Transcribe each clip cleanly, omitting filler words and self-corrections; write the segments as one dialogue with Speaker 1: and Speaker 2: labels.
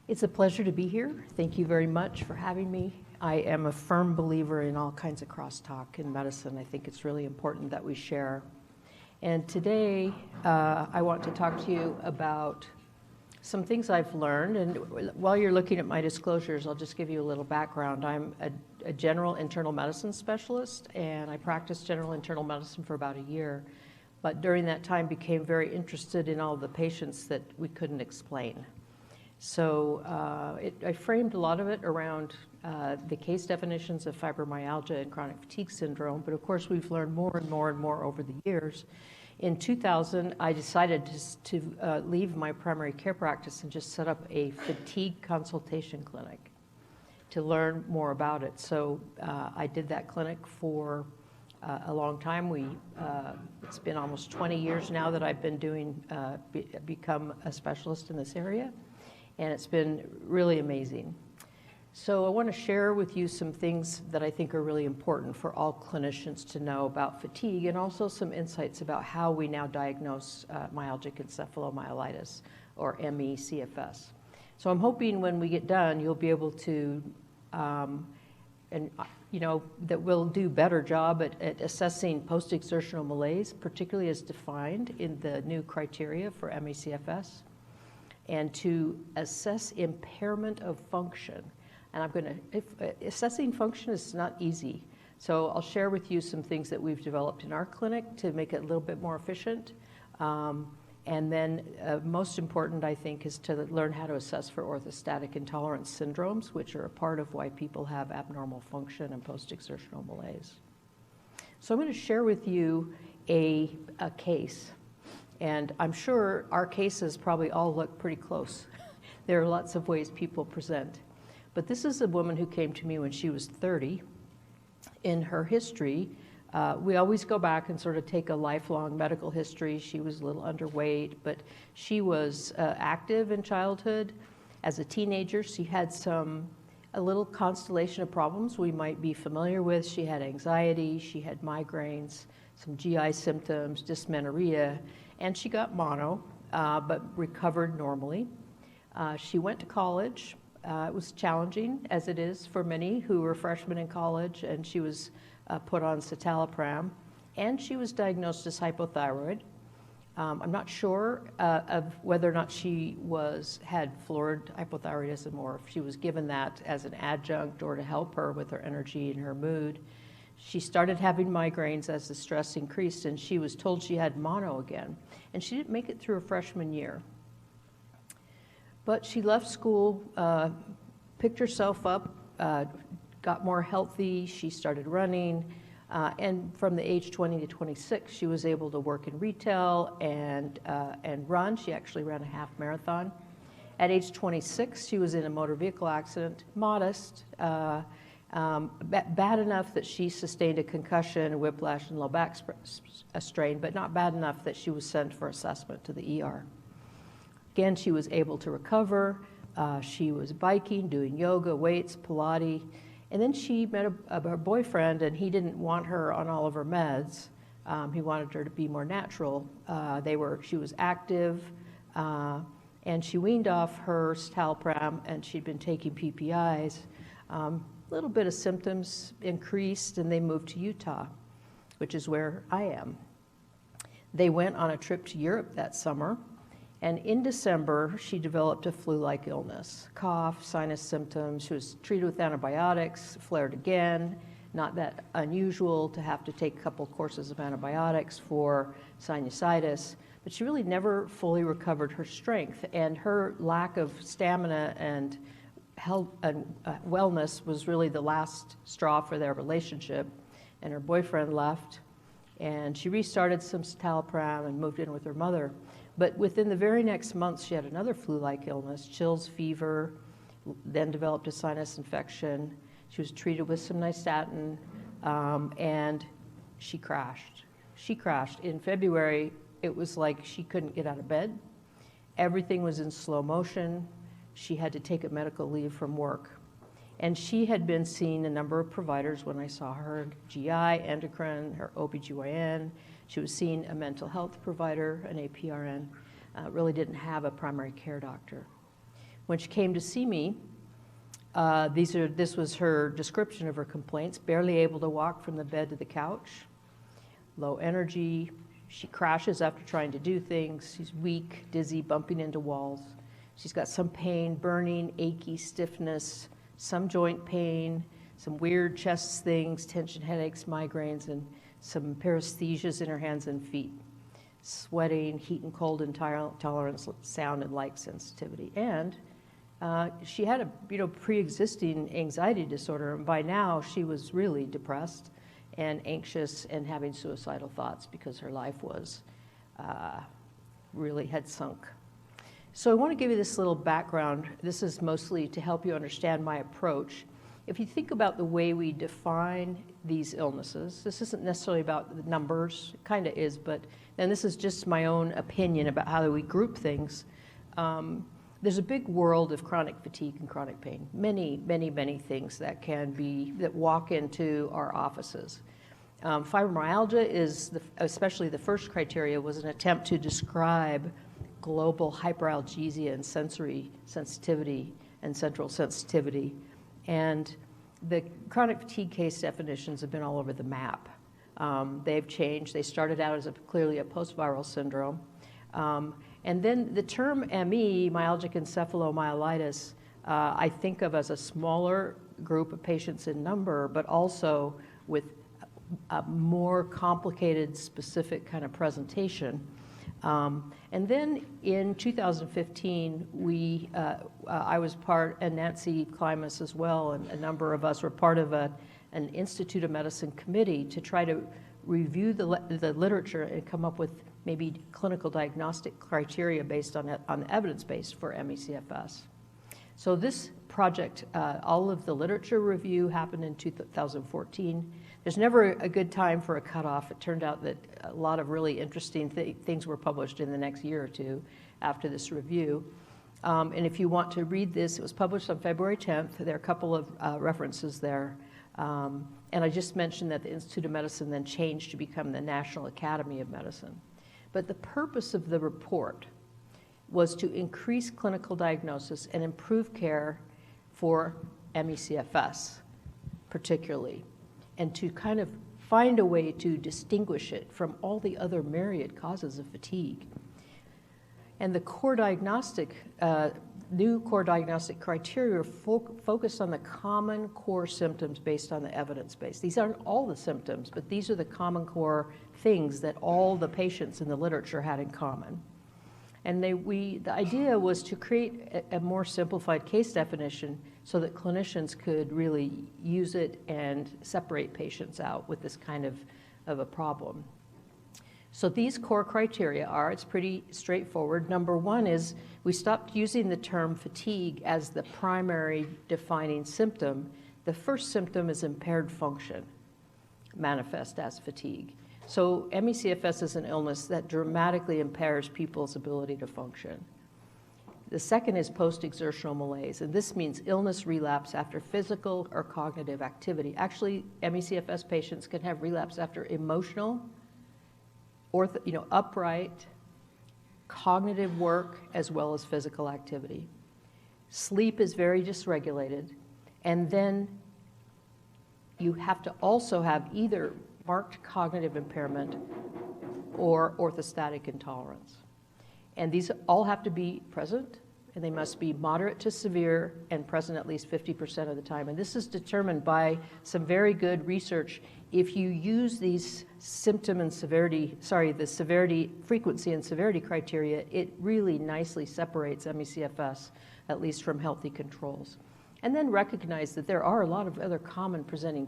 Speaker 1: It's a pleasure to be here. Thank you very much for having me. I am a firm believer in all kinds of crosstalk in medicine. I think it's really important that we share. And today, I want to talk to you about some things I've learned. And while you're looking at my disclosures, I'll just give you a little background. I'm a general internal medicine specialist, and I practiced general internal medicine for about a year. But during that time, became very interested in all the patients that we couldn't explain. So I framed a lot of it around the case definitions of fibromyalgia and chronic fatigue syndrome, but of course we've learned more and more and more over the years. In 2000, I decided to leave my primary care practice and just set up a fatigue consultation clinic to learn more about it. So I did that clinic for a long time. It's been almost 20 years now that I've been become a specialist in this area. And it's been really amazing. So I want to share with you some things that I think are really important for all clinicians to know about fatigue, and also some insights about how we now diagnose myalgic encephalomyelitis, or ME/CFS. So I'm hoping when we get done, you'll be able to, that we'll do a better job at assessing post-exertional malaise, particularly as defined in the new criteria for ME/CFS. And to assess impairment of function. And assessing function is not easy. So I'll share with you some things that we've developed in our clinic to make it a little bit more efficient. And then most important, I think, is to learn how to assess for orthostatic intolerance syndromes, which are a part of why people have abnormal function and post-exertional malaise. So I'm going to share with you a case. And I'm sure our cases probably all look pretty close. There are lots of ways people present. But this is a woman who came to me when she was 30. In her history, we always go back and sort of take a lifelong medical history. She was a little underweight, but she was active in childhood. As a teenager, she had a little constellation of problems we might be familiar with. She had anxiety, she had migraines, some GI symptoms, dysmenorrhea, and she got mono, but recovered normally. She went to college. It was challenging, as it is for many who were freshmen in college, and she was put on citalopram, and she was diagnosed as hypothyroid. I'm not sure of whether or not she had florid hypothyroidism, or if she was given that as an adjunct or to help her with her energy and her mood. She started having migraines as the stress increased, and she was told she had mono again. And she didn't make it through her freshman year. But she left school, picked herself up, got more healthy, she started running, and from the age 20 to 26, she was able to work in retail and run. She actually ran a half marathon. At age 26, she was in a motor vehicle accident, modest, bad enough that she sustained a concussion, a whiplash, and low back strain, but not bad enough that she was sent for assessment to the ER. Again, she was able to recover. She was biking, doing yoga, weights, Pilates, and then she met her boyfriend, and he didn't want her on all of her meds. He wanted her to be more natural. She was active, and she weaned off her citalopram, and she'd been taking PPIs. A little bit of symptoms increased, and they moved to Utah, which is where I am. They went on a trip to Europe that summer, and in December, she developed a flu-like illness, cough, sinus symptoms. She was treated with antibiotics, flared again. Not that unusual to have to take a couple courses of antibiotics for sinusitis, but she really never fully recovered her strength, and her lack of stamina and health and wellness was really the last straw for their relationship. And her boyfriend left, and she restarted some citalopram and moved in with her mother. But within the very next month, she had another flu-like illness, chills, fever, then developed a sinus infection. She was treated with some nystatin, and she crashed. She crashed. In February, it was like she couldn't get out of bed. Everything was in slow motion. She had to take a medical leave from work. And she had been seeing a number of providers when I saw her, GI, endocrine, her OBGYN. She was seeing a mental health provider, an APRN, really didn't have a primary care doctor. When she came to see me, this was her description of her complaints: barely able to walk from the bed to the couch, low energy, she crashes after trying to do things, she's weak, dizzy, bumping into walls. She's got some pain, burning, achy, stiffness, some joint pain, some weird chest things, tension headaches, migraines, and some paresthesias in her hands and feet. Sweating, heat and cold intolerance, sound and light sensitivity. And she had a pre-existing anxiety disorder, and by now she was really depressed and anxious and having suicidal thoughts because her life was really had sunk. So I want to give you this little background. This is mostly to help you understand my approach. If you think about the way we define these illnesses, this isn't necessarily about the numbers, it kind of is, but then this is just my own opinion about how we group things. There's a big world of chronic fatigue and chronic pain. Many, many, many things that walk into our offices. Fibromyalgia is, especially the first criteria, was an attempt to describe global hyperalgesia and sensory sensitivity and central sensitivity. And the chronic fatigue case definitions have been all over the map. They've changed. They started out as clearly a post-viral syndrome. And then the term ME, myalgic encephalomyelitis, I think of as a smaller group of patients in number, but also with a more complicated, specific kind of presentation. And then in 2015, I was part, and Nancy Klimas as well, and a number of us were part of an Institute of Medicine committee to try to review the literature and come up with maybe clinical diagnostic criteria based on the evidence base for ME/CFS. So this project, all of the literature review happened in 2014. There's never a good time for a cutoff. It turned out that a lot of really interesting things were published in the next year or two after this review. And if you want to read this, it was published on February 10th. There are a couple of references there. And I just mentioned that the Institute of Medicine then changed to become the National Academy of Medicine. But the purpose of the report was to increase clinical diagnosis and improve care for ME/CFS, particularly, and to kind of find a way to distinguish it from all the other myriad causes of fatigue. And the core diagnostic, new core diagnostic criteria focus on the common core symptoms based on the evidence base. These aren't all the symptoms, but these are the common core things that all the patients in the literature had in common. And the idea was to create a more simplified case definition so that clinicians could really use it and separate patients out with this kind of a problem. So these core criteria are, it's pretty straightforward. Number one is we stopped using the term fatigue as the primary defining symptom. The first symptom is impaired function, manifest as fatigue. So ME/CFS is an illness that dramatically impairs people's ability to function. The second is post-exertional malaise, and this means illness relapse after physical or cognitive activity. Actually, ME/CFS patients can have relapse after emotional, upright, cognitive work, as well as physical activity. Sleep is very dysregulated, and then you have to also have either marked cognitive impairment or orthostatic intolerance. And these all have to be present, and they must be moderate to severe and present at least 50% of the time. And this is determined by some very good research. If you use these the severity, frequency and severity criteria, it really nicely separates ME/CFS, at least from healthy controls. And then recognize that there are a lot of other common presenting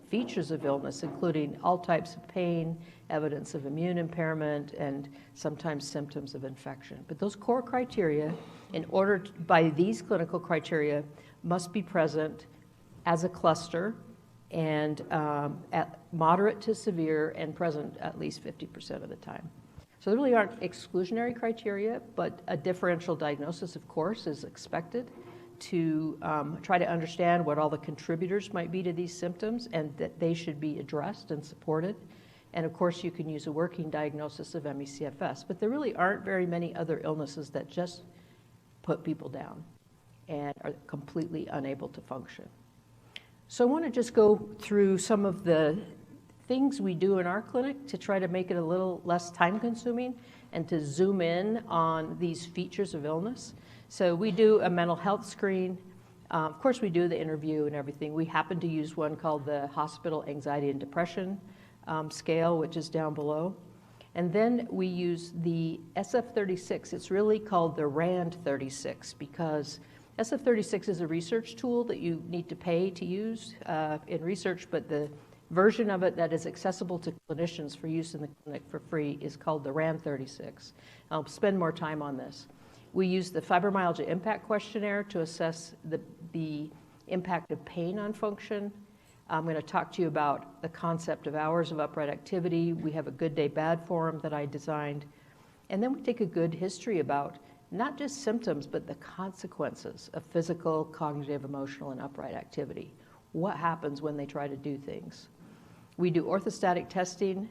Speaker 1: features of illness, including all types of pain, evidence of immune impairment, and sometimes symptoms of infection. But those core criteria, by these clinical criteria, must be present as a cluster and at moderate to severe and present at least 50% of the time. So there really aren't exclusionary criteria, but a differential diagnosis, of course, is expected to try to understand what all the contributors might be to these symptoms and that they should be addressed and supported. And of course, you can use a working diagnosis of ME/CFS, but there really aren't very many other illnesses that just put people down and are completely unable to function. So I want to just go through some of the things we do in our clinic to try to make it a little less time-consuming and to zoom in on these features of illness. So we do a mental health screen. Of course, we do the interview and everything. We happen to use one called the Hospital Anxiety and Depression Scale, which is down below. And then we use the SF-36. It's really called the RAND-36 because SF-36 is a research tool that you need to pay to use in research, but the version of it that is accessible to clinicians for use in the clinic for free is called the RAND-36. I'll spend more time on this. We use the Fibromyalgia Impact Questionnaire to assess the impact of pain on function. I'm going to talk to you about the concept of hours of upright activity. We have a good day, bad form that I designed. And then we take a good history about not just symptoms, but the consequences of physical, cognitive, emotional, and upright activity. What happens when they try to do things? We do orthostatic testing.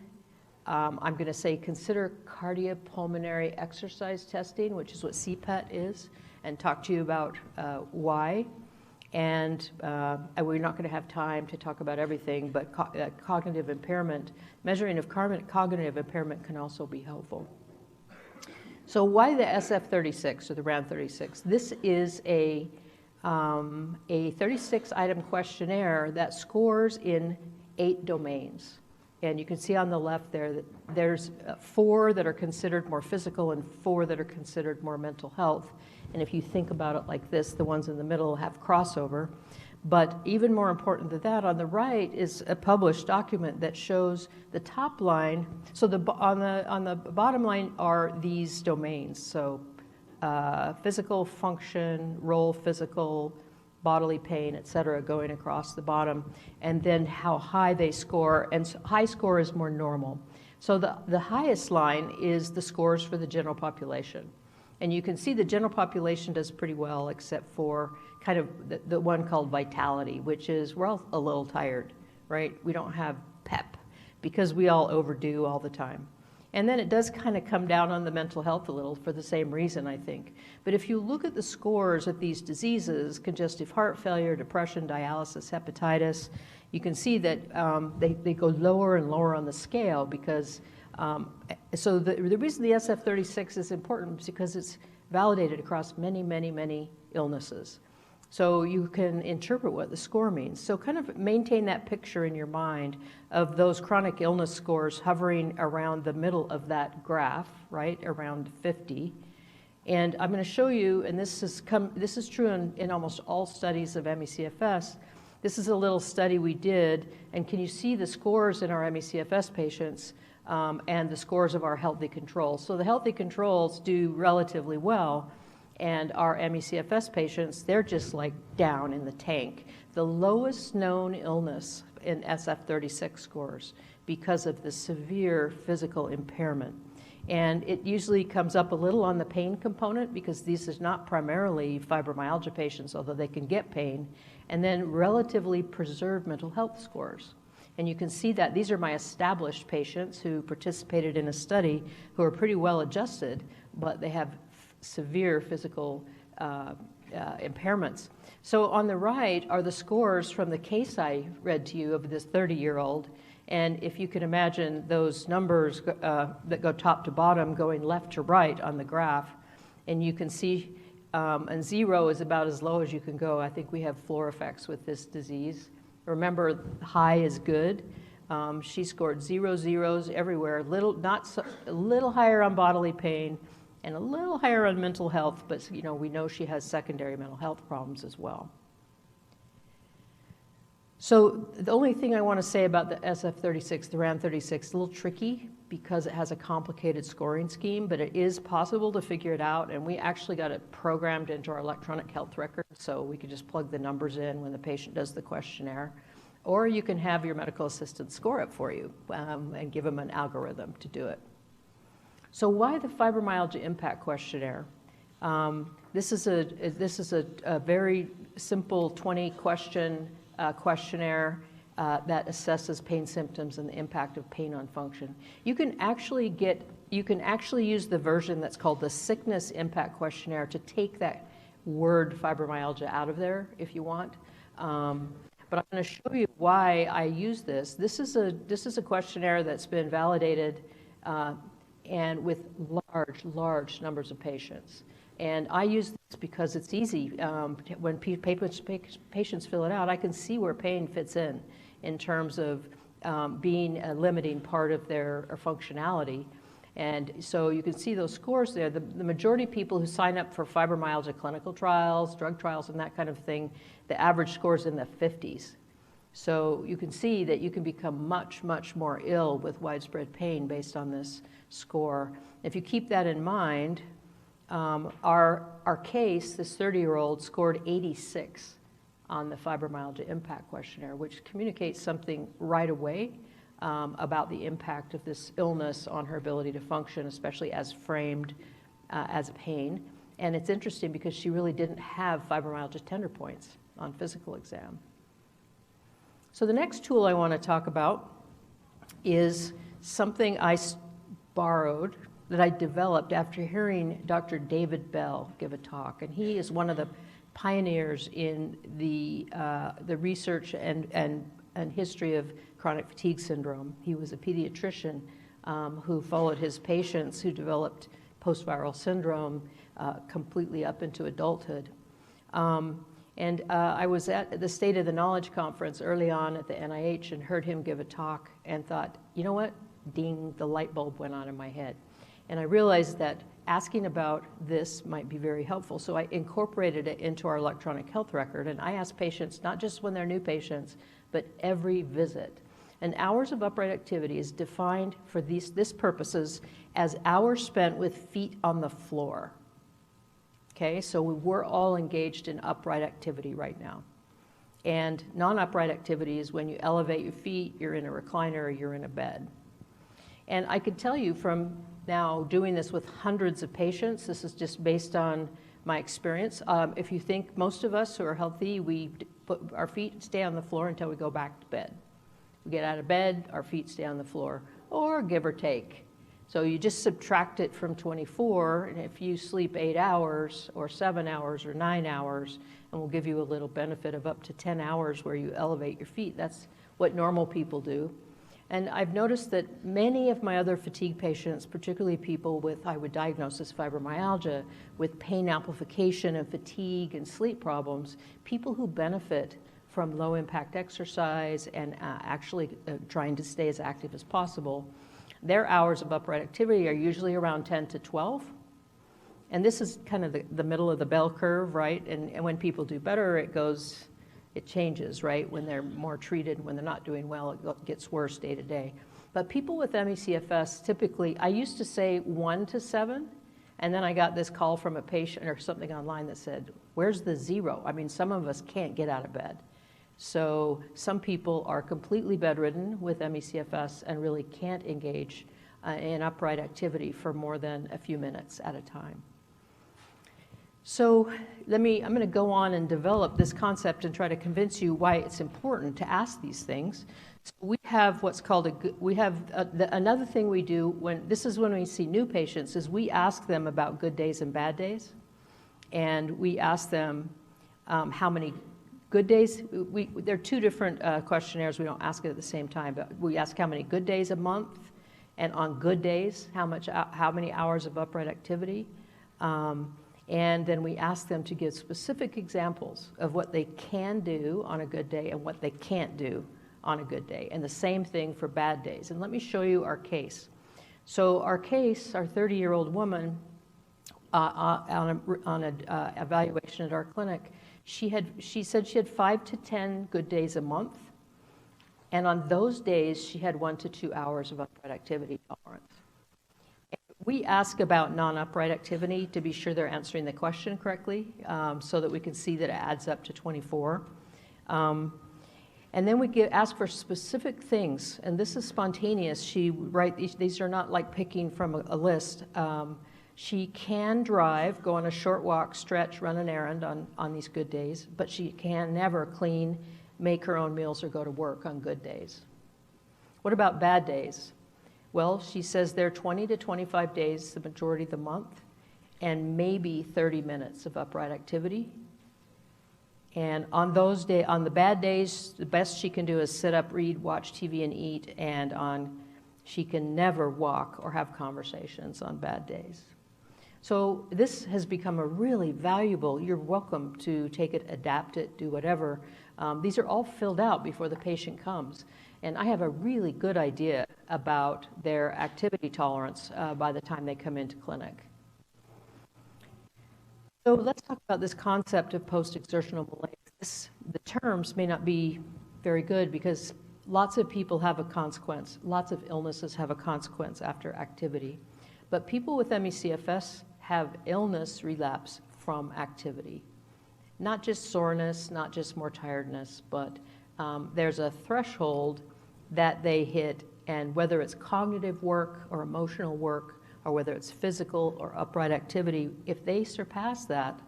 Speaker 1: I'm going to say consider cardiopulmonary exercise testing, which is what CPET is, and talk to you about why. And we're not going to have time to talk about everything, but cognitive impairment, measuring of cognitive impairment can also be helpful. So why the SF-36 or the RAND-36? This is a 36-item questionnaire that scores in 8 domains. And you can see on the left there that there's 4 that are considered more physical and 4 that are considered more mental health. And if you think about it like this, the ones in the middle have crossover. But even more important than that, on the right is a published document that shows the top line. So on the bottom line are these domains. So physical function, role, physical, bodily pain, et cetera, going across the bottom, and then how high they score, and high score is more normal. So the highest line is the scores for the general population. And you can see the general population does pretty well, except for kind of the one called vitality, which is we're all a little tired, right? We don't have pep because we all overdo all the time. And then it does kind of come down on the mental health a little for the same reason, I think. But if you look at the scores of these diseases, congestive heart failure, depression, dialysis, hepatitis, you can see that they go lower and lower on the scale because, so the reason the SF-36 is important is because it's validated across many, many, many illnesses. So you can interpret what the score means. So kind of maintain that picture in your mind of those chronic illness scores hovering around the middle of that graph, right, around 50. And I'm going to show you, and this is true in almost all studies of ME/CFS. This is a little study we did, and can you see the scores in our ME/CFS patients and the scores of our healthy controls? So the healthy controls do relatively well. And our ME/CFS patients, they're just like down in the tank. The lowest known illness in SF-36 scores because of the severe physical impairment. And it usually comes up a little on the pain component because these are not primarily fibromyalgia patients, although they can get pain, and then relatively preserved mental health scores. And you can see that these are my established patients who participated in a study who are pretty well adjusted, but they have severe physical impairments. So on the right are the scores from the case I read to you of this 30-year-old. And if you can imagine those numbers that go top to bottom going left to right on the graph, and you can see, and 0 is about as low as you can go. I think we have floor effects with this disease. Remember, high is good. She scored 0 zeros everywhere, a little higher on bodily pain, and a little higher on mental health, but we know she has secondary mental health problems as well. So the only thing I want to say about the SF-36, the RAND-36, a little tricky because it has a complicated scoring scheme, but it is possible to figure it out, and we actually got it programmed into our electronic health record, so we could just plug the numbers in when the patient does the questionnaire. Or you can have your medical assistant score it for you and give them an algorithm to do it. So why the Fibromyalgia Impact Questionnaire? This is a very simple 20-question questionnaire that assesses pain symptoms and the impact of pain on function. You can actually get you can actually use the version that's called the Sickness Impact Questionnaire to take that word fibromyalgia out of there if you want. But I'm going to show you why I use this. This is a questionnaire that's been validated and with large numbers of patients. And I use this because it's easy. When patients fill it out, I can see where pain fits in terms of being a limiting part of their functionality. And so you can see those scores there. The majority of people who sign up for fibromyalgia clinical trials, drug trials, and that kind of thing, the average score is in the 50s. So you can see that you can become much more ill with widespread pain based on this score. If you keep that in mind, our case, this 30-year-old, scored 86 on the Fibromyalgia Impact Questionnaire, which communicates something right away about the impact of this illness on her ability to function, especially as framed as pain. And it's interesting because she really didn't have fibromyalgia tender points on physical exam. So the next tool I want to talk about is something I borrowed, that I developed after hearing Dr. David Bell give a talk. And he is one of the pioneers in the research and history of chronic fatigue syndrome. He was a pediatrician who followed his patients who developed post-viral syndrome completely up into adulthood. I was at the State of the Knowledge Conference early on at the NIH and heard him give a talk and thought, you know what? Ding, the light bulb went on in my head. And I realized that asking about this might be very helpful. So I incorporated it into our electronic health record. And I ask patients, not just when they're new patients, but every visit. And hours of upright activity is defined for this purposes as hours spent with feet on the floor. Okay, so we're all engaged in upright activity right now. And non-upright activity is when you elevate your feet, you're in a recliner, or you're in a bed. And I could tell you from now doing this with hundreds of patients, this is just based on my experience. If you think most of us who are healthy, we put our feet stay on the floor until we go back to bed. We get out of bed, our feet stay on the floor, or give or take. So you just subtract it from 24, and if you sleep 8 hours or 7 hours or 9 hours, and we'll give you a little benefit of up to 10 hours where you elevate your feet. That's what normal people do. And I've noticed that many of my other fatigue patients, particularly people with, I would diagnose as fibromyalgia, with pain amplification and fatigue and sleep problems, people who benefit from low impact exercise and actually trying to stay as active as possible, their hours of upright activity are usually around 10 to 12. And this is kind of the middle of the bell curve, right? And when people do better, it changes, right? When they're more treated, when they're not doing well, it gets worse day to day. But people with ME/CFS typically, I used to say 1 to 7, and then I got this call from a patient or something online that said, where's the 0? I mean, some of us can't get out of bed. So some people are completely bedridden with ME/CFS and really can't engage in upright activity for more than a few minutes at a time. So I'm going to go on and develop this concept and try to convince you why it's important to ask these things. So we have what's called another thing we do when we see new patients is we ask them about good days and bad days. And we ask them how many good days. There are two different questionnaires. We don't ask it at the same time, but we ask how many good days a month, and on good days, how many hours of upright activity. And then we ask them to give specific examples of what they can do on a good day and what they can't do on a good day. And the same thing for bad days. And let me show you our case. So our case, our 30-year-old woman, on an evaluation at our clinic, she said she had 5 to 10 good days a month. And on those days, she had 1 to 2 hours of upright activity tolerance. We ask about non-upright activity to be sure they're answering the question correctly so that we can see that it adds up to 24. And then we ask for specific things, and this is spontaneous. These are not like picking from a list. She can drive, go on a short walk, stretch, run an errand on these good days, but she can never clean, make her own meals, or go to work on good days. What about bad days? Well, she says they're 20 to 25 days, the majority of the month, and maybe 30 minutes of upright activity. And on the bad days, the best she can do is sit up, read, watch TV, and eat. And she can never walk or have conversations on bad days. So this has become a really valuable. You're welcome to take it, adapt it, do whatever. These are all filled out before the patient comes. And I have a really good idea about their activity tolerance by the time they come into clinic. So let's talk about this concept of post-exertional malaise. The terms may not be very good because lots of people have a consequence. Lots of illnesses have a consequence after activity. But people with ME/CFS have illness relapse from activity. Not just soreness, not just more tiredness, but there's a threshold that they hit, and whether it's cognitive work or emotional work, or whether it's physical or upright activity, if they surpass that,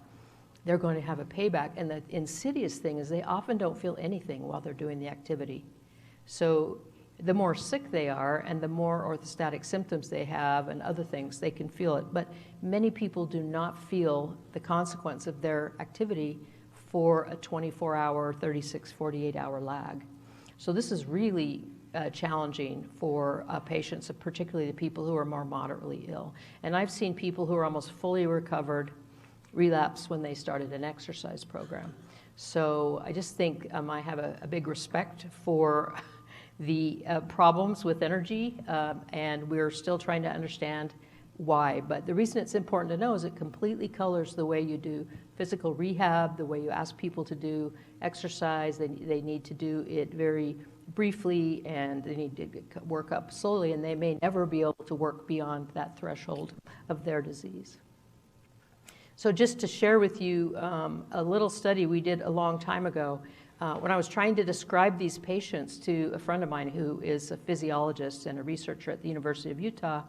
Speaker 1: they're going to have a payback. And the insidious thing is they often don't feel anything while they're doing the activity. So the more sick they are and the more orthostatic symptoms they have and other things, they can feel it. But many people do not feel the consequence of their activity for a 24-hour, 36, 48-hour lag. So this is really challenging for patients, particularly the people who are more moderately ill. And I've seen people who are almost fully recovered relapse when they started an exercise program. So I just think I have a big respect for the problems with energy, and we're still trying to understand why. But the reason it's important to know is it completely colors the way you do physical rehab, the way you ask people to do exercise. They need to do it very briefly, and they need to work up slowly, and they may never be able to work beyond that threshold of their disease. So just to share with you a little study we did a long time ago, when I was trying to describe these patients to a friend of mine who is a physiologist and a researcher at the University of Utah,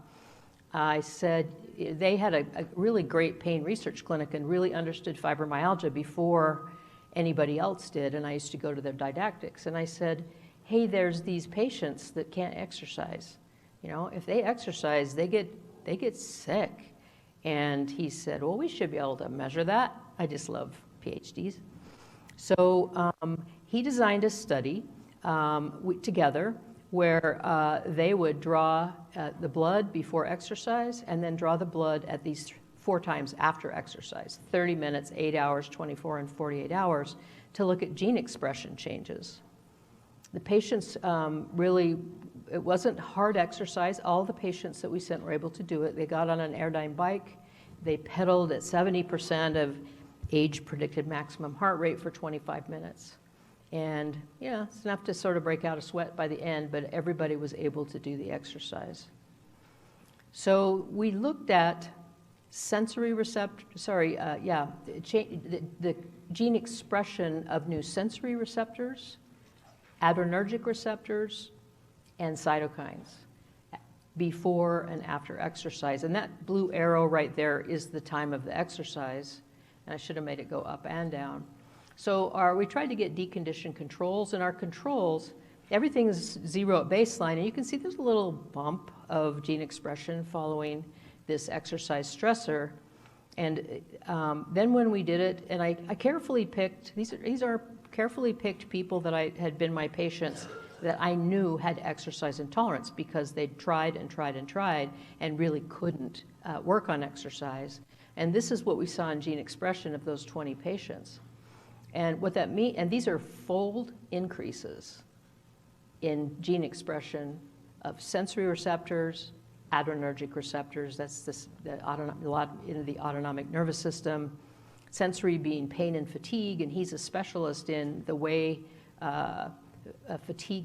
Speaker 1: I said they had a really great pain research clinic and really understood fibromyalgia before anybody else did, and I used to go to their didactics, and I said, hey, there's these patients that can't exercise. You know, if they exercise, they get sick. And he said, well, we should be able to measure that. I just love PhDs. So he designed a study together where they would draw the blood before exercise and then draw the blood at these 4 times after exercise, 30 minutes, 8 hours, 24 and 48 hours, to look at gene expression changes. The patients it wasn't hard exercise. All the patients that we sent were able to do it. They got on an Airdyne bike. They pedaled at 70% of age-predicted maximum heart rate for 25 minutes. And, yeah, it's enough to sort of break out a sweat by the end, but everybody was able to do the exercise. So we looked at sensory the gene expression of new sensory receptors, adrenergic receptors, and cytokines before and after exercise. And that blue arrow right there is the time of the exercise. And I should have made it go up and down. So we tried to get deconditioned controls, and our controls, everything is 0 at baseline, and you can see there's a little bump of gene expression following this exercise stressor. And then when we did it, and I carefully picked, these are carefully picked people that had been my patients that I knew had exercise intolerance because they'd tried and tried and tried and really couldn't work on exercise. And this is what we saw in gene expression of those 20 patients. And what that means, and these are fold increases in gene expression of sensory receptors, adrenergic receptors, that's the autonomic nervous system, sensory being pain and fatigue, and he's a specialist in the way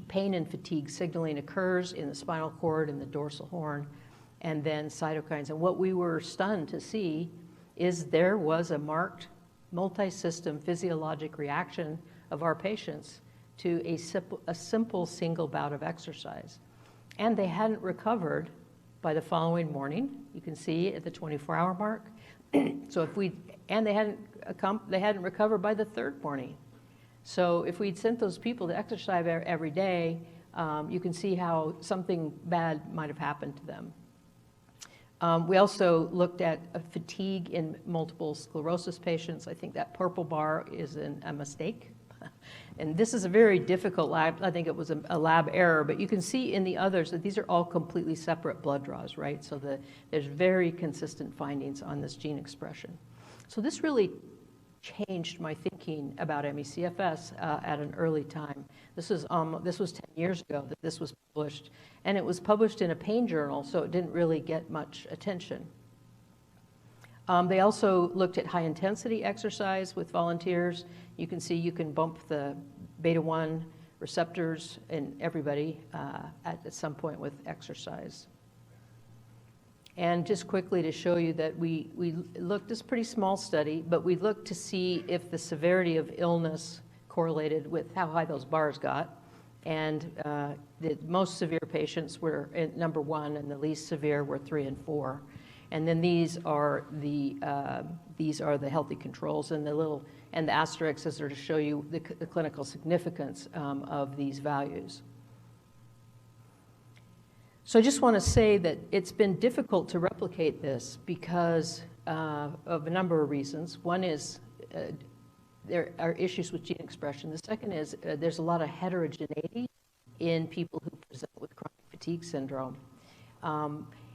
Speaker 1: pain and fatigue signaling occurs in the spinal cord and the dorsal horn, and then cytokines. And what we were stunned to see is there was a marked multi-system physiologic reaction of our patients to a simple single bout of exercise. And they hadn't recovered by the following morning. You can see at the 24-hour mark. So they hadn't recovered by the 3rd morning. So if we'd sent those people to exercise every day, you can see how something bad might have happened to them. We also looked at fatigue in multiple sclerosis patients. I think that purple bar is a mistake. And this is a very difficult lab. I think it was a lab error, but you can see in the others that these are all completely separate blood draws, right? So there's very consistent findings on this gene expression. So this really changed my thinking about ME/CFS at an early time. This was 10 years ago that this was published, and it was published in a pain journal, so it didn't really get much attention. They also looked at high-intensity exercise with volunteers. You can see you can bump the beta-1 receptors in everybody at some point with exercise. And just quickly to show you that we looked, this is a pretty small study, but we looked to see if the severity of illness correlated with how high those bars got. And the most severe patients were at number 1, and the least severe were 3 and 4. And then these are the healthy controls, and the asterisks are to show you the clinical significance of these values. So I just want to say that it's been difficult to replicate this because of a number of reasons. One is there are issues with gene expression. The second is there's a lot of heterogeneity in people who present with chronic fatigue syndrome.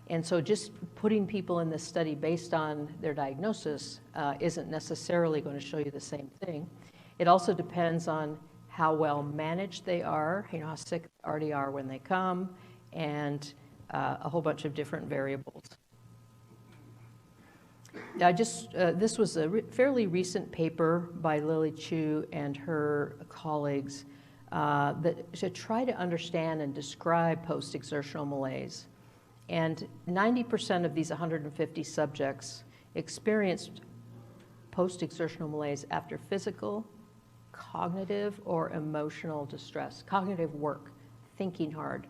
Speaker 1: And so just putting people in this study based on their diagnosis isn't necessarily going to show you the same thing. It also depends on how well managed they are, how sick they already are when they come, and a whole bunch of different variables. This was a fairly recent paper by Lily Chu and her colleagues that to try to understand and describe post-exertional malaise. And 90% of these 150 subjects experienced post-exertional malaise after physical, cognitive, or emotional distress, cognitive work, thinking hard.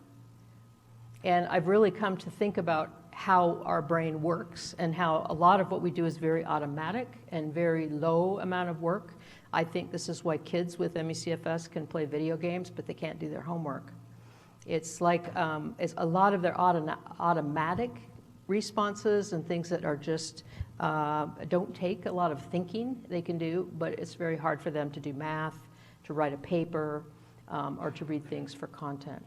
Speaker 1: And I've really come to think about how our brain works and how a lot of what we do is very automatic and very low amount of work. I think this is why kids with ME/CFS can play video games, but they can't do their homework. It's like it's a lot of their automatic responses and things that are just don't take a lot of thinking they can do, but it's very hard for them to do math, to write a paper, or to read things for content.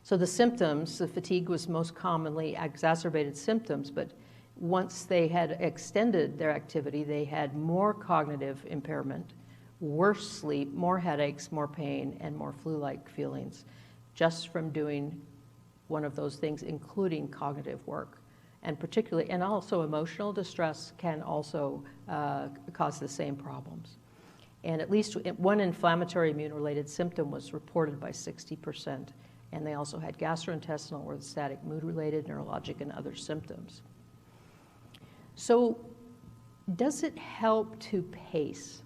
Speaker 1: So the symptoms, the fatigue was most commonly exacerbated symptoms, but once they had extended their activity, they had more cognitive impairment, worse sleep, more headaches, more pain, and more flu-like feelings, just from doing one of those things, including cognitive work. And particularly, and also emotional distress can also cause the same problems. And at least one inflammatory immune-related symptom was reported by 60%. And they also had gastrointestinal, orthostatic, mood-related, neurologic, and other symptoms. So does it help to pace?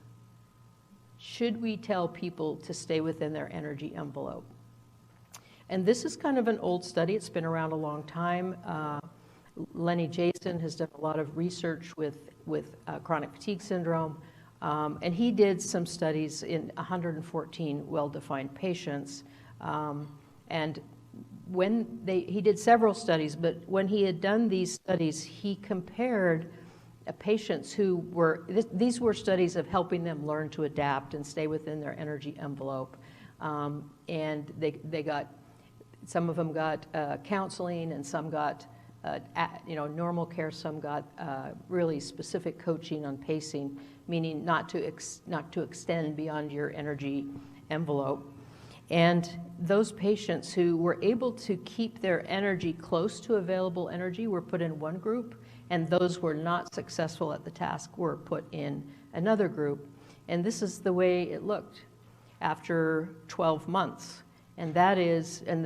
Speaker 1: Should we tell people to stay within their energy envelope? And this is kind of an old study. It's been around a long time. Lenny Jason has done a lot of research with chronic fatigue syndrome. And he did some studies in 114 well-defined patients. And he did several studies, but when he had done these studies, he compared patients who were, these were studies of helping them learn to adapt and stay within their energy envelope. And they got, some of them got counseling, and some got normal care, some got really specific coaching on pacing, meaning not to extend beyond your energy envelope. And those patients who were able to keep their energy close to available energy were put in one group, and those who were not successful at the task were put in another group. And this is the way it looked after 12 months. And that is, and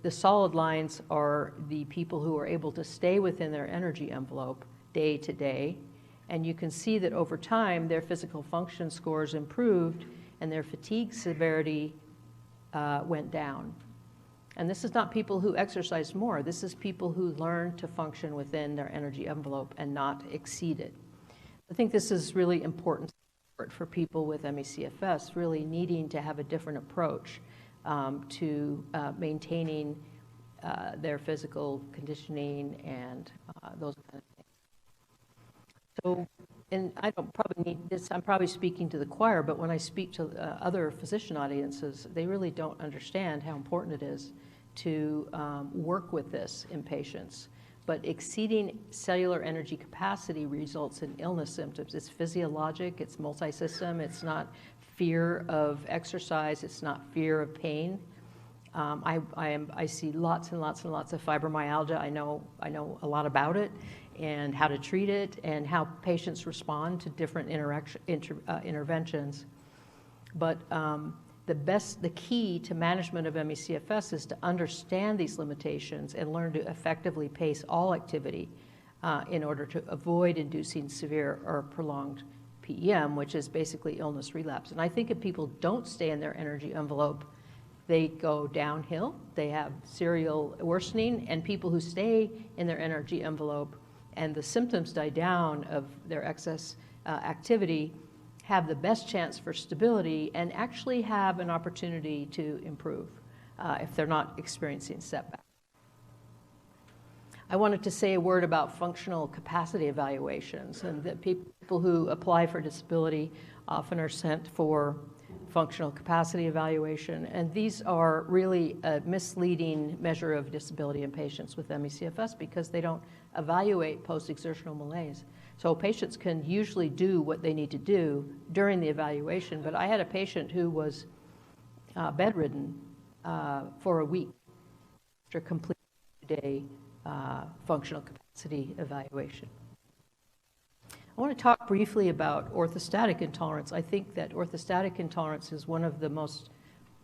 Speaker 1: the solid lines are the people who are able to stay within their energy envelope day to day. And you can see that over time, their physical function scores improved and their fatigue severity went down. And this is not people who exercise more. This is people who learn to function within their energy envelope and not exceed it. I think this is really important for people with ME/CFS, really needing to have a different approach. to maintaining their physical conditioning and those kind of things. So, and I don't probably need this, I'm probably speaking to the choir, but when I speak to other physician audiences, they really don't understand how important it is to work with this in patients. But exceeding cellular energy capacity results in illness symptoms. It's physiologic, it's multi-system, it's not fear of exercise, it's not fear of pain. I see lots and lots and lots of fibromyalgia. I know a lot about it and how to treat it and how patients respond to different interventions. But the key to management of ME/CFS is to understand these limitations and learn to effectively pace all activity in order to avoid inducing severe or prolonged PEM, which is basically illness relapse. And I think if people don't stay in their energy envelope, they go downhill, they have serial worsening, and people who stay in their energy envelope and the symptoms die down of their excess activity have the best chance for stability and actually have an opportunity to improve if they're not experiencing setbacks. I wanted to say a word about functional capacity evaluations, and that people who apply for disability often are sent for functional capacity evaluation, and these are really a misleading measure of disability in patients with ME/CFS because they don't evaluate post-exertional malaise. So patients can usually do what they need to do during the evaluation, but I had a patient who was bedridden for a week after completing a 2-day functional capacity evaluation. I want to talk briefly about orthostatic intolerance. I think that orthostatic intolerance is one of the most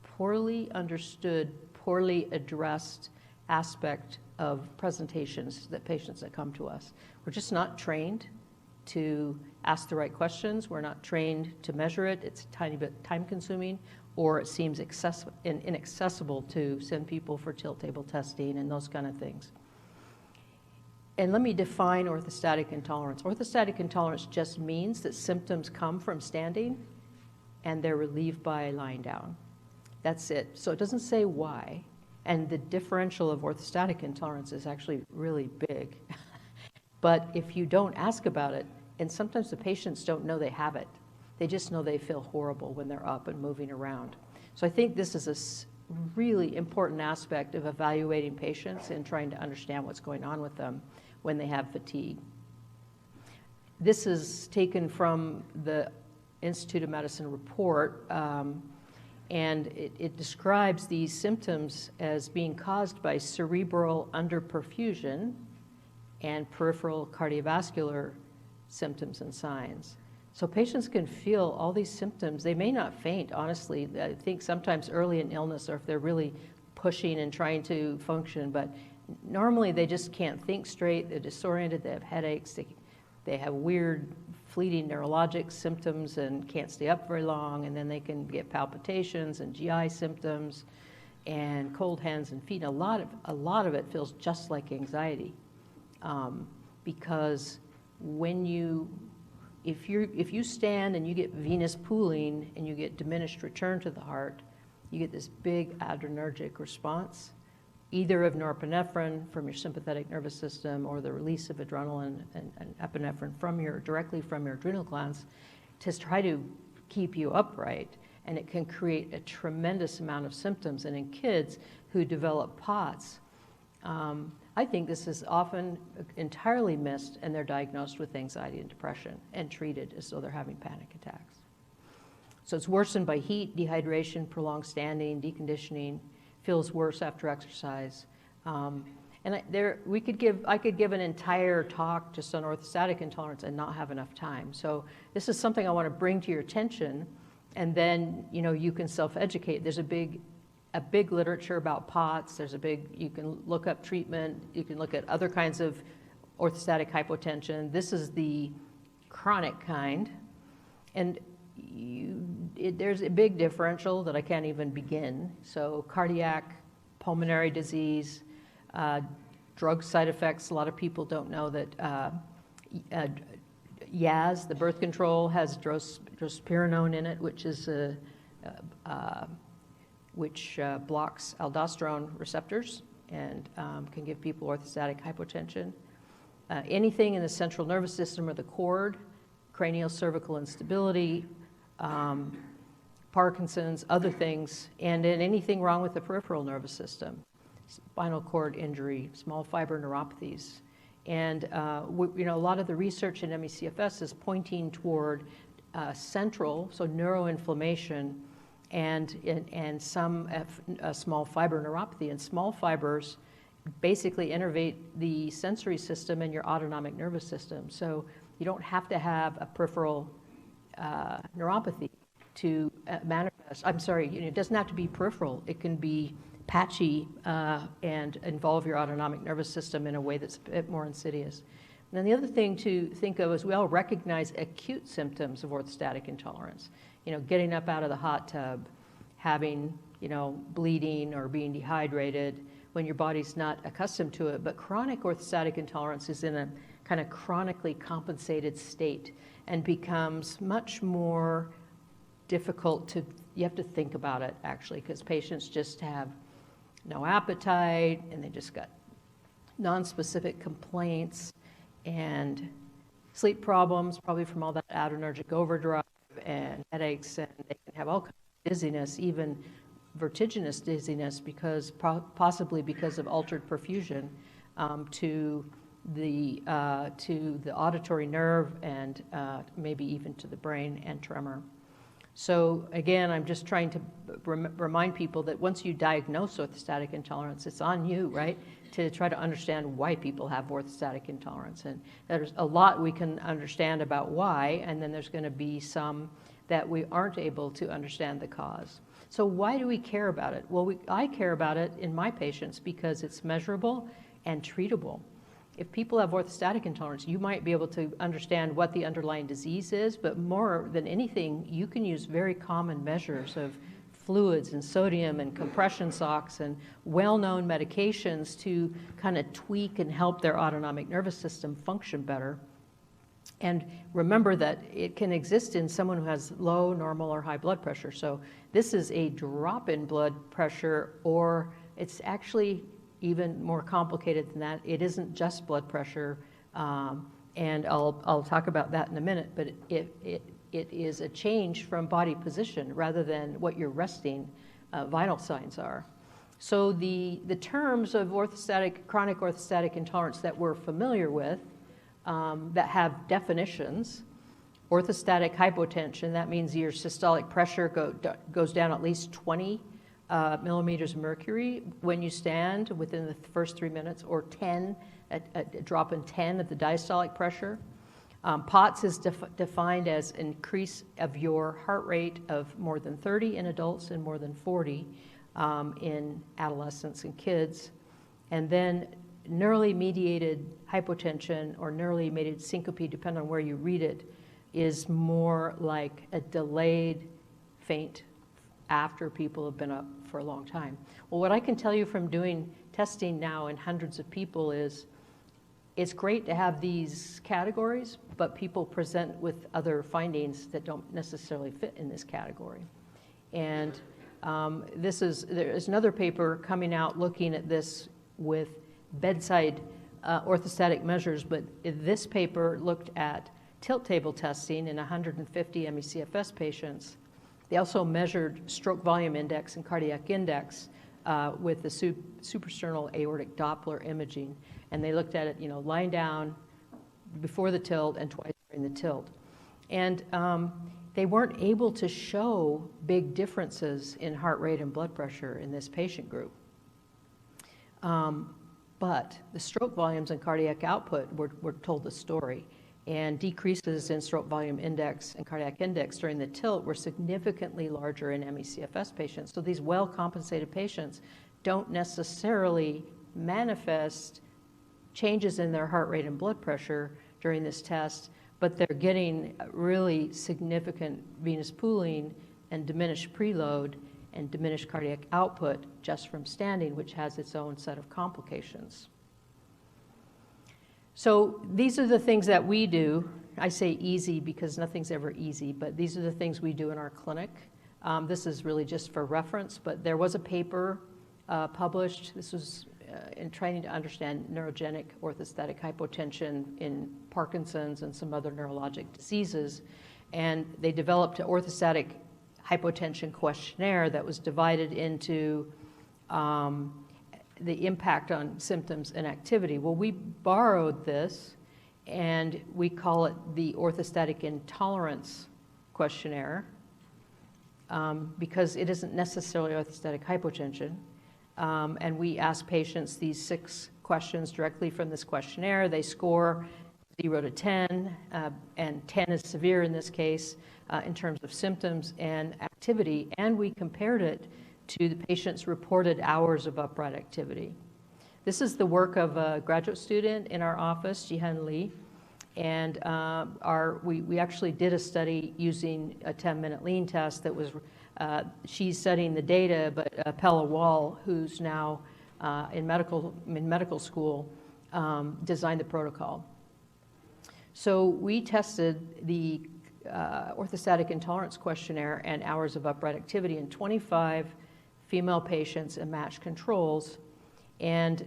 Speaker 1: poorly understood, poorly addressed aspect of presentations that patients that come to us. We're just not trained to ask the right questions. We're not trained to measure it. It's a tiny bit time consuming, or it seems inaccessible to send people for tilt table testing and those kind of things. And let me define orthostatic intolerance. Orthostatic intolerance just means that symptoms come from standing and they're relieved by lying down. That's it. So it doesn't say why. And the differential of orthostatic intolerance is actually really big. But if you don't ask about it, and sometimes the patients don't know they have it, they just know they feel horrible when they're up and moving around. So I think this is a really important aspect of evaluating patients and trying to understand what's going on with them when they have fatigue. This is taken from the Institute of Medicine report, and it describes these symptoms as being caused by cerebral underperfusion and peripheral cardiovascular symptoms and signs. So patients can feel all these symptoms. They may not faint, honestly. I think sometimes early in illness, or if they're really pushing and trying to function, but normally they just can't think straight, they're disoriented, they have headaches, they have weird fleeting neurologic symptoms and can't stay up very long, and then they can get palpitations and GI symptoms and cold hands and feet. A lot of it feels just like anxiety, because if you stand and you get venous pooling and you get diminished return to the heart, you get this big adrenergic response, either of norepinephrine from your sympathetic nervous system or the release of adrenaline and epinephrine directly from your adrenal glands to try to keep you upright. And it can create a tremendous amount of symptoms. And in kids who develop POTS, I think this is often entirely missed, and they're diagnosed with anxiety and depression and treated as though they're having panic attacks. So it's worsened by heat, dehydration, prolonged standing, deconditioning, feels worse after exercise. And I could give an entire talk just on orthostatic intolerance and not have enough time. So this is something I want to bring to your attention, and then you can self-educate. There's a big literature about POTS. You can look up treatment. You can look at other kinds of orthostatic hypotension. This is the chronic kind, and there's a big differential that I can't even begin. So cardiac, pulmonary disease, drug side effects. A lot of people don't know that Yaz, the birth control, has drospirenone in it, which is which blocks aldosterone receptors and can give people orthostatic hypotension. Anything in the central nervous system or the cord, cranial cervical instability, Parkinson's, other things, and then anything wrong with the peripheral nervous system, spinal cord injury, small fiber neuropathies. And a lot of the research in ME/CFS is pointing toward central, so neuroinflammation, and some small fiber neuropathy. And small fibers basically innervate the sensory system and your autonomic nervous system. So you don't have to have a peripheral neuropathy to manifest. I'm sorry, it doesn't have to be peripheral. It can be patchy and involve your autonomic nervous system in a way that's a bit more insidious. And then the other thing to think of is we all recognize acute symptoms of orthostatic intolerance. Getting up out of the hot tub, having, bleeding or being dehydrated when your body's not accustomed to it. But chronic orthostatic intolerance is in a kind of chronically compensated state and becomes much more difficult you have to think about it actually, because patients just have no appetite and they just got nonspecific complaints and sleep problems, probably from all that adrenergic overdrive and headaches, and they can have all kinds of dizziness, even vertiginous dizziness, possibly because of altered perfusion to the auditory nerve and maybe even to the brain, and tremor. So again, I'm just trying to remind people that once you diagnose orthostatic intolerance, it's on you, right, to try to understand why people have orthostatic intolerance. And there's a lot we can understand about why, and then there's going to be some that we aren't able to understand the cause. So why do we care about it? Well, I care about it in my patients because it's measurable and treatable. If people have orthostatic intolerance, you might be able to understand what the underlying disease is, but more than anything, you can use very common measures of fluids and sodium and compression socks and well-known medications to kind of tweak and help their autonomic nervous system function better. And remember that it can exist in someone who has low, normal, or high blood pressure. So this is a drop in blood pressure, or it's actually even more complicated than that. It isn't just blood pressure, and I'll talk about that in a minute, but it is a change from body position rather than what your resting vital signs are. So the terms of chronic orthostatic intolerance that we're familiar with that have definitions: orthostatic hypotension, that means your systolic pressure goes down at least 20 millimeters of mercury when you stand within the first 3 minutes, or 10, a drop in 10 of the diastolic pressure. POTS is defined as increase of your heart rate of more than 30 in adults and more than 40 in adolescents and kids. And then neurally mediated hypotension or neurally mediated syncope, depending on where you read it, is more like a delayed faint after people have been up for a long time. Well, what I can tell you from doing testing now in hundreds of people is it's great to have these categories, but people present with other findings that don't necessarily fit in this category. And there's another paper coming out looking at this with bedside orthostatic measures, but this paper looked at tilt table testing in 150 ME/CFS patients. They also measured stroke volume index and cardiac index with the suprasternal aortic Doppler imaging. And they looked at it, lying down before the tilt and twice during the tilt. And they weren't able to show big differences in heart rate and blood pressure in this patient group. But the stroke volumes and cardiac output were told the story. And decreases in stroke volume index and cardiac index during the tilt were significantly larger in ME/CFS patients. So these well-compensated patients don't necessarily manifest changes in their heart rate and blood pressure during this test, but they're getting really significant venous pooling and diminished preload and diminished cardiac output just from standing, which has its own set of complications. So these are the things that we do. I say easy because nothing's ever easy, but these are the things we do in our clinic This is really just for reference, but there was a paper published. This was in trying to understand neurogenic orthostatic hypotension in Parkinson's and some other neurologic diseases. And they developed an orthostatic hypotension questionnaire that was divided into the impact on symptoms and activity. Well, we borrowed this and we call it the orthostatic intolerance questionnaire because it isn't necessarily orthostatic hypotension. And we ask patients these 6 questions directly from this questionnaire. They score 0 to 10, and 10 is severe in this case in terms of symptoms and activity, and we compared it to the patient's reported hours of upright activity. This is the work of a graduate student in our office, Jihan Lee, and we actually did a study using a 10-minute lean test that was she's studying the data, but Pella Wall, who's now in medical school, designed the protocol. So we tested the orthostatic intolerance questionnaire and hours of upright activity in 25 female patients and matched controls, and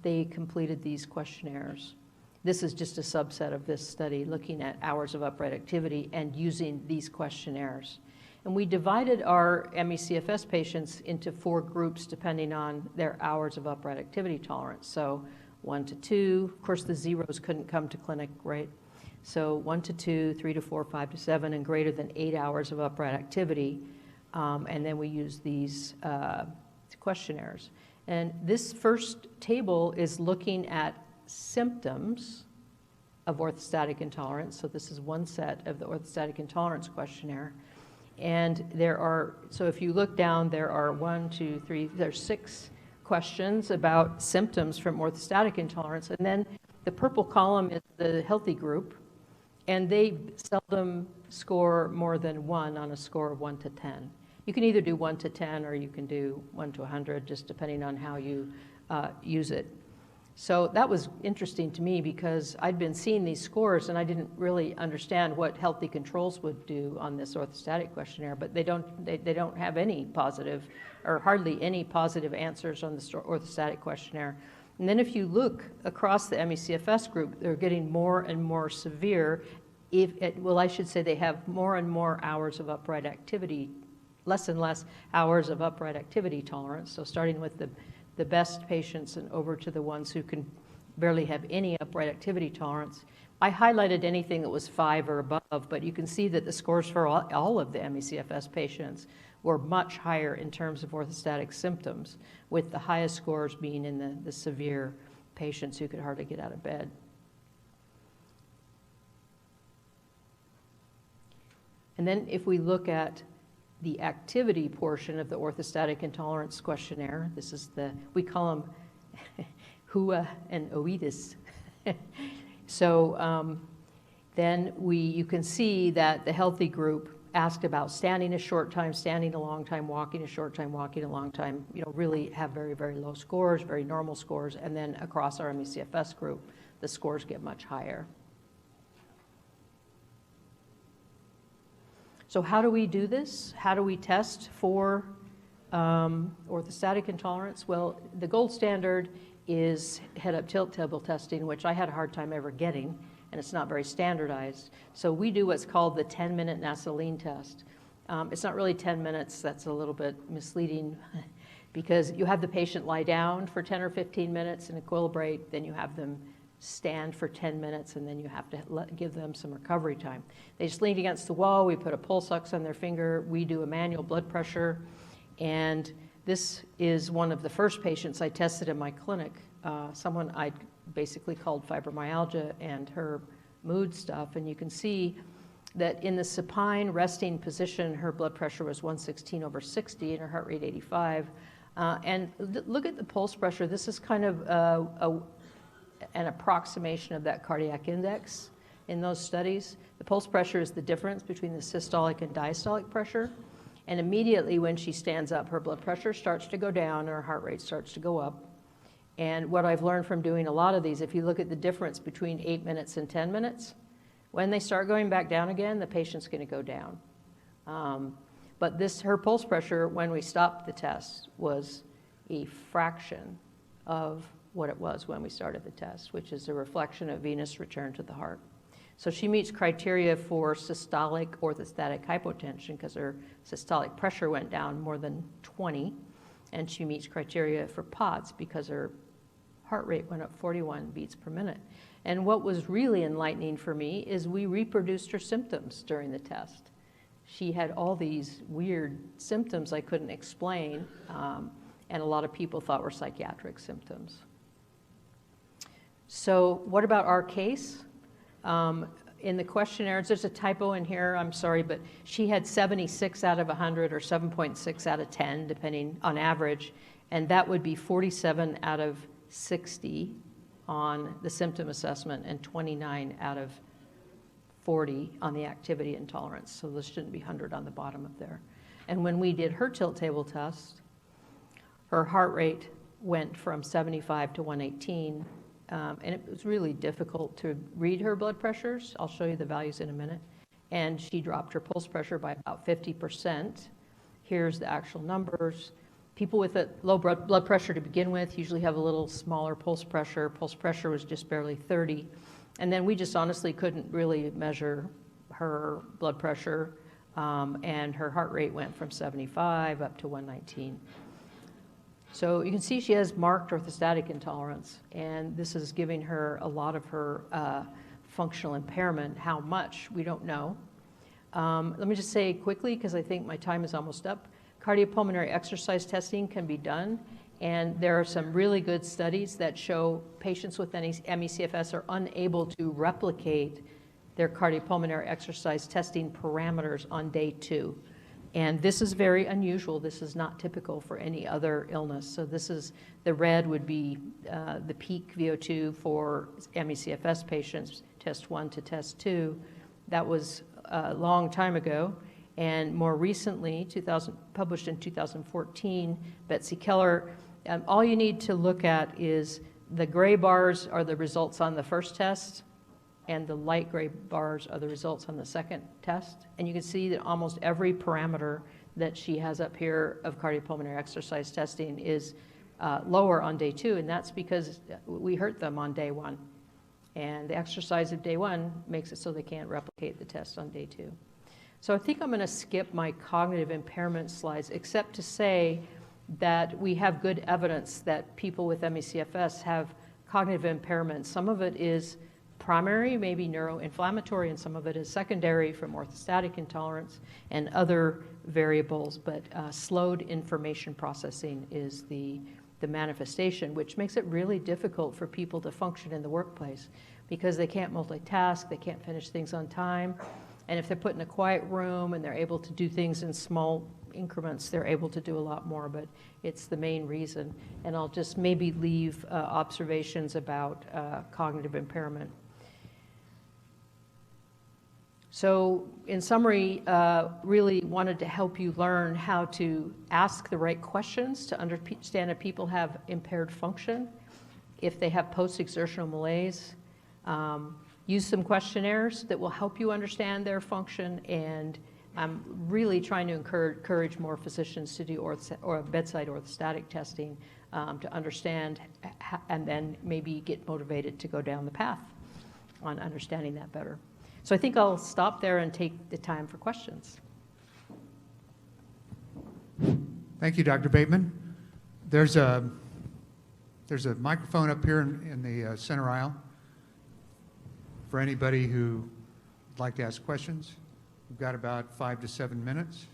Speaker 1: they completed these questionnaires. This is just a subset of this study looking at hours of upright activity and using these questionnaires. And we divided our ME/CFS patients into 4 groups depending on their hours of upright activity tolerance. So 1 to 2, of course the zeros couldn't come to clinic, right? So 1 to 2, 3 to 4, 5 to 7, and greater than 8 hours of upright activity. And then we use these questionnaires. And this first table is looking at symptoms of orthostatic intolerance. So this is one set of the orthostatic intolerance questionnaire. And so if you look down, there are 6 questions about symptoms from orthostatic intolerance. And then the purple column is the healthy group. And they seldom score more than 1 on a score of 1 to 10. You can either do 1 to 10 or you can do 1 to 100, just depending on how you use it. So that was interesting to me because I'd been seeing these scores and I didn't really understand what healthy controls would do on this orthostatic questionnaire, but they don't have any positive or hardly any positive answers on the orthostatic questionnaire. And then if you look across the ME/CFS group, they're getting more and more severe. I should say they have more and more hours of upright activity, less and less hours of upright activity tolerance. So starting with the best patients and over to the ones who can barely have any upright activity tolerance. I highlighted anything that was 5 or above, but you can see that the scores for all of the ME/CFS patients were much higher in terms of orthostatic symptoms, with the highest scores being in the severe patients who could hardly get out of bed. And then if we look at the activity portion of the orthostatic intolerance questionnaire, we call them HUA and OEDIS. So then you can see that the healthy group asked about standing a short time, standing a long time, walking a short time, walking a long time, really have very, very low scores, very normal scores. And then across our ME/CFS group, the scores get much higher. So how do we do this? How do we test for orthostatic intolerance? Well, the gold standard is head-up tilt table testing, which I had a hard time ever getting, and it's not very standardized. So we do what's called the 10-minute NASA lean test. It's not really 10 minutes. That's a little bit misleading because you have the patient lie down for 10 or 15 minutes and equilibrate, then you have them stand for 10 minutes, and then you have to give them some recovery time. They just lean against the wall. We put a pulse ox on their finger. We do a manual blood pressure. And this is one of the first patients I tested in my clinic, someone I basically called fibromyalgia and her mood stuff. And you can see that in the supine resting position, her blood pressure was 116/60 and her heart rate 85. And look at the pulse pressure. This is kind of an approximation of that cardiac index in those studies. The pulse pressure is the difference between the systolic and diastolic pressure. And immediately when she stands up, her blood pressure starts to go down and her heart rate starts to go up. And what I've learned from doing a lot of these, if you look at the difference between 8 minutes and 10 minutes, when they start going back down again, the patient's going to go down. But her pulse pressure when we stopped the test was a fraction of what it was when we started the test, which is a reflection of venous return to the heart. So she meets criteria for systolic orthostatic hypotension because her systolic pressure went down more than 20, and she meets criteria for POTS because her heart rate went up 41 beats per minute. And what was really enlightening for me is we reproduced her symptoms during the test. She had all these weird symptoms I couldn't explain, and a lot of people thought were psychiatric symptoms. So what about our case? In the questionnaires, there's a typo in here, I'm sorry, but she had 76 out of 100 or 7.6 out of 10, depending on average, and that would be 47 out of 60 on the symptom assessment and 29 out of 40 on the activity and tolerance. So this shouldn't be 100 on the bottom of there. And when we did her tilt table test, her heart rate went from 75 to 118, and it was really difficult to read her blood pressures. I'll show you the values in a minute. And she dropped her pulse pressure by about 50%. Here's the actual numbers. People with a low blood pressure to begin with usually have a little smaller pulse pressure. Pulse pressure was just barely 30. And then we just honestly couldn't really measure her blood pressure, and her heart rate went from 75 up to 119. So you can see she has marked orthostatic intolerance, and this is giving her a lot of her functional impairment. How much, we don't know. Let me just say quickly, because I think my time is almost up, cardiopulmonary exercise testing can be done, and there are some really good studies that show patients with ME/CFS are unable to replicate their cardiopulmonary exercise testing parameters on day 2. And this is very unusual. This is not typical for any other illness. So this is, the red would be the peak VO2 for ME/CFS patients, test 1 to test 2. That was a long time ago. And more recently, published in 2014, Betsy Keller, all you need to look at is the gray bars are the results on the first test, and the light gray bars are the results on the second test. And you can see that almost every parameter that she has up here of cardiopulmonary exercise testing is lower on day 2, and that's because we hurt them on day 1. And the exercise of day 1 makes it so they can't replicate the test on day 2. So I think I'm going to skip my cognitive impairment slides, except to say that we have good evidence that people with ME/CFS have cognitive impairment. Some of it is primary, maybe neuroinflammatory, and some of it is secondary from orthostatic intolerance and other variables, but slowed information processing is the manifestation, which makes it really difficult for people to function in the workplace because they can't multitask, they can't finish things on time, and if they're put in a quiet room and they're able to do things in small increments, they're able to do a lot more, but it's the main reason. And I'll just maybe leave observations about cognitive impairment. So in summary, really wanted to help you learn how to ask the right questions to understand if people have impaired function, if they have post-exertional malaise. Use some questionnaires that will help you understand their function, and I'm really trying to encourage more physicians to do bedside orthostatic testing to understand, and then maybe get motivated to go down the path on understanding that better. So I think I'll stop there and take the time for questions.
Speaker 2: Thank you, Dr. Bateman. There's a There's a microphone up here in the center aisle for anybody who would like to ask questions. We've got about 5 to 7 minutes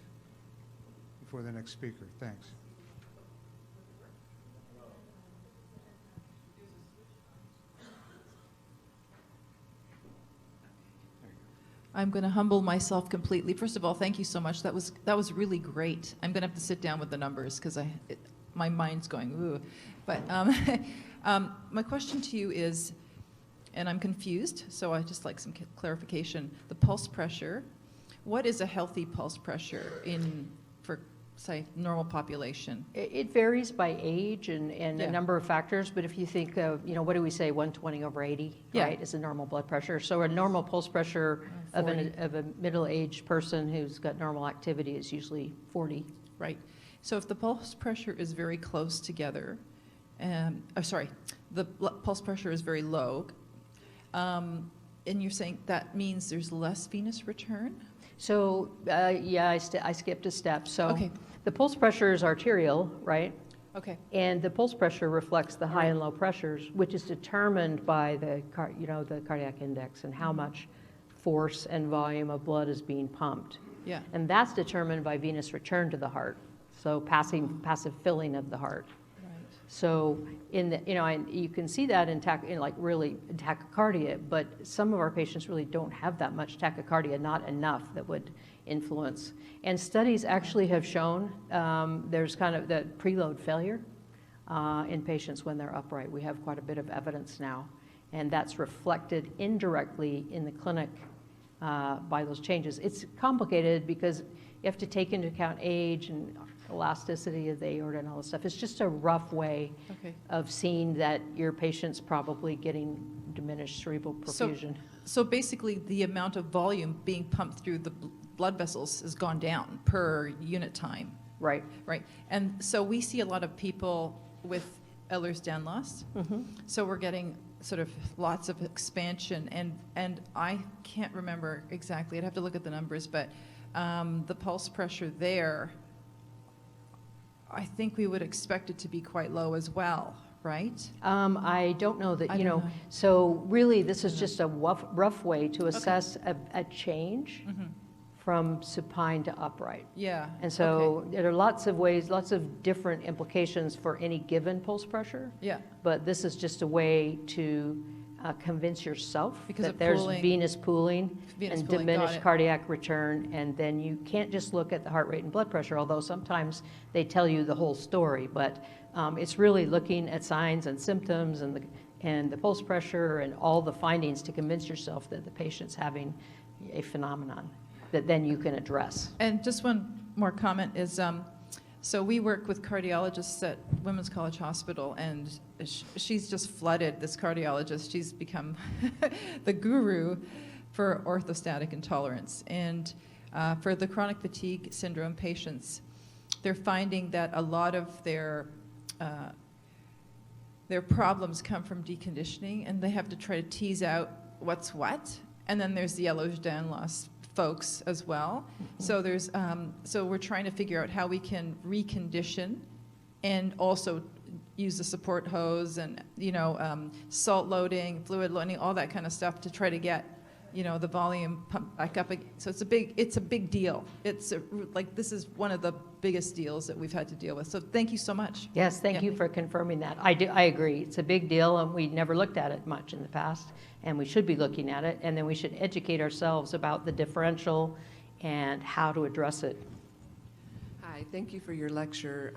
Speaker 2: before the next speaker. Thanks.
Speaker 3: I'm going to humble myself completely. First of all, thank you so much. That was really great. I'm going to have to sit down with the numbers because my mind's going, ooh. But my question to you is, and I'm confused, so I'd just like some clarification. The pulse pressure, what is a healthy pulse pressure for say, normal population?
Speaker 1: It varies by age and
Speaker 3: Yeah.
Speaker 1: a number of factors, but if you think of, what do we say, 120/80,
Speaker 3: Yeah.
Speaker 1: right, is a normal blood pressure. So a normal pulse pressure of
Speaker 3: 40.
Speaker 1: a middle-aged person who's got normal activity is usually 40.
Speaker 3: Right. So if the pulse pressure is very close together, the pulse pressure is very low, and you're saying that means there's less venous return?
Speaker 1: So, yeah, I skipped a step. So
Speaker 3: Okay.
Speaker 1: the pulse pressure is arterial, right?
Speaker 3: Okay.
Speaker 1: And the pulse pressure reflects the high and low pressures, which is determined by the cardiac index and how much force and volume of blood is being pumped.
Speaker 3: Yeah.
Speaker 1: And that's determined by venous return to the heart, so passive filling of the heart.
Speaker 3: Right.
Speaker 1: So you can see that in tachycardia, but some of our patients really don't have that much tachycardia, not enough that would influence. And studies actually have shown there's kind of the preload failure in patients when they're upright. We have quite a bit of evidence now, and that's reflected indirectly in the clinic by those changes. It's complicated because you have to take into account age and elasticity of the aorta and all this stuff. It's just a rough way
Speaker 3: Okay.
Speaker 1: of seeing that your patient's probably getting diminished cerebral perfusion.
Speaker 3: So basically, the amount of volume being pumped through the blood vessels has gone down per unit time,
Speaker 1: Right.
Speaker 3: right? And so we see a lot of people with Ehlers-Danlos.
Speaker 1: Mhm.
Speaker 3: So we're getting sort of lots of expansion, and I can't remember exactly. I'd have to look at the numbers, but the pulse pressure there, I think we would expect it to be quite low as well, right?
Speaker 1: I don't know that,
Speaker 3: I don't know.
Speaker 1: so really this is just a rough way to assess a change
Speaker 3: Mm-hmm.
Speaker 1: from supine to upright.
Speaker 3: Yeah.
Speaker 1: And so there are lots of ways, lots of different implications for any given pulse pressure,
Speaker 3: Yeah.
Speaker 1: but this is just a way to convince yourself
Speaker 3: Because
Speaker 1: that
Speaker 3: of
Speaker 1: there's
Speaker 3: pooling.
Speaker 1: venous pooling
Speaker 3: Venous
Speaker 1: and
Speaker 3: pooling, got
Speaker 1: diminished
Speaker 3: it.
Speaker 1: cardiac return, and then you can't just look at the heart rate and blood pressure, although sometimes they tell you the whole story, but it's really looking at signs and symptoms and the pulse pressure and all the findings to convince yourself that the patient's having a phenomenon that then you can address.
Speaker 3: And just one more comment is, so we work with cardiologists at Women's College Hospital, and she's just flooded, this cardiologist. She's become the guru for orthostatic intolerance. And for the chronic fatigue syndrome patients, they're finding that a lot of their problems come from deconditioning, and they have to try to tease out what's what. And then there's the Ehlers-Danlos folks as well. So there's so we're trying to figure out how we can recondition and also use the support hose and salt loading, fluid loading, all that kind of stuff to try to get the volume pumped back up again. So it's a big deal. This is one of the biggest deals that we've had to deal with. So thank you so much.
Speaker 1: Yes, thank
Speaker 3: Yeah.
Speaker 1: you for confirming that. I agree. It's a big deal, and we never looked at it much in the past, and we should be looking at it, and then we should educate ourselves about the differential and how to address it.
Speaker 4: Hi, thank you for your lecture.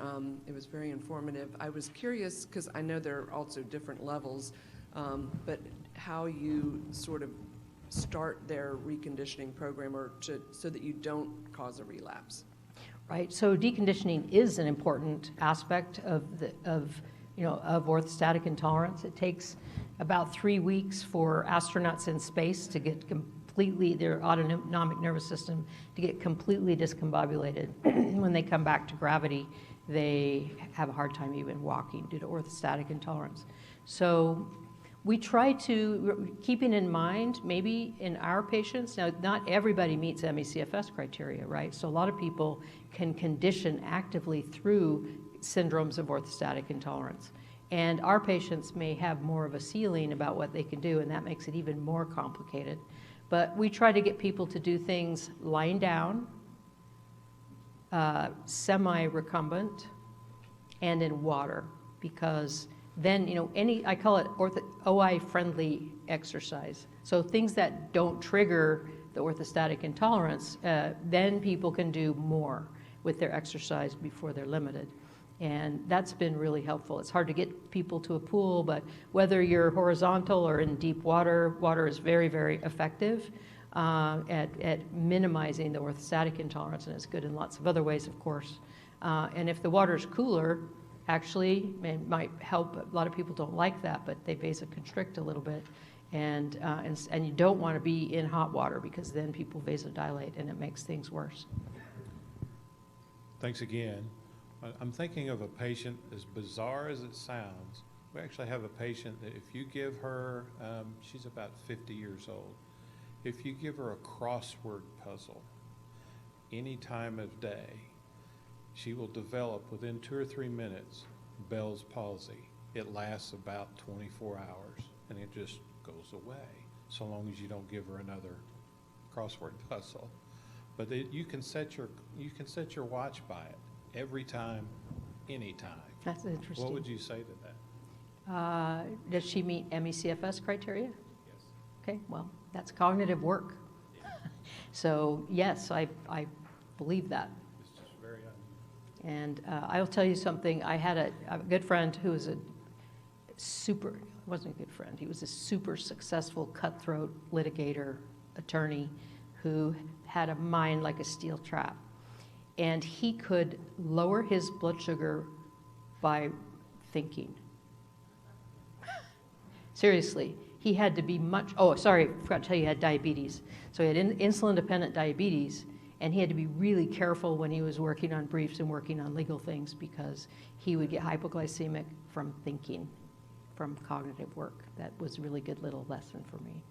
Speaker 4: It was very informative. I was curious, because I know there are also different levels, but how you sort of start their reconditioning program so that you don't cause a relapse.
Speaker 1: Right, so deconditioning is an important aspect of orthostatic intolerance. It takes about 3 weeks for astronauts in space to get their autonomic nervous system to get completely discombobulated. When they come back to gravity, they have a hard time even walking due to orthostatic intolerance. So we try to, keeping in mind, maybe in our patients, now not everybody meets ME/CFS criteria, right? So a lot of people can condition actively through syndromes of orthostatic intolerance. And our patients may have more of a ceiling about what they can do, and that makes it even more complicated. But we try to get people to do things lying down, semi-recumbent, and in water, because then, I call it OI-friendly exercise. So things that don't trigger the orthostatic intolerance, then people can do more with their exercise before they're limited. And that's been really helpful. It's hard to get people to a pool, but whether you're horizontal or in deep water, water is very, very effective at minimizing the orthostatic intolerance, and it's good in lots of other ways, of course. And if the water's cooler, actually, it might help. A lot of people don't like that, but they vasoconstrict a little bit. And you don't want to be in hot water because then people vasodilate and it makes things worse.
Speaker 5: Thanks again. I'm thinking of a patient, as bizarre as it sounds. We actually have a patient that if you give her, she's about 50 years old, if you give her a crossword puzzle any time of day, she will develop within 2 or 3 minutes Bell's palsy. It lasts about 24 hours and it just goes away, so long as you don't give her another crossword puzzle. But you can set your watch by it every time, anytime.
Speaker 1: That's interesting.
Speaker 5: What would you say to that?
Speaker 1: Does she meet MECFS criteria?
Speaker 5: Yes.
Speaker 1: Okay, well, that's cognitive work. So yes, I believe that.
Speaker 5: It's just very unusual.
Speaker 1: And I'll tell you something. I had a good friend who was wasn't a good friend. He was a super successful cutthroat litigator, attorney, who had a mind like a steel trap. And he could lower his blood sugar by thinking. Seriously, he had to be sorry, I forgot to tell you he had diabetes. So he had insulin-dependent diabetes, and he had to be really careful when he was working on briefs and working on legal things because he would get hypoglycemic from thinking, from cognitive work. That was a really good little lesson for me.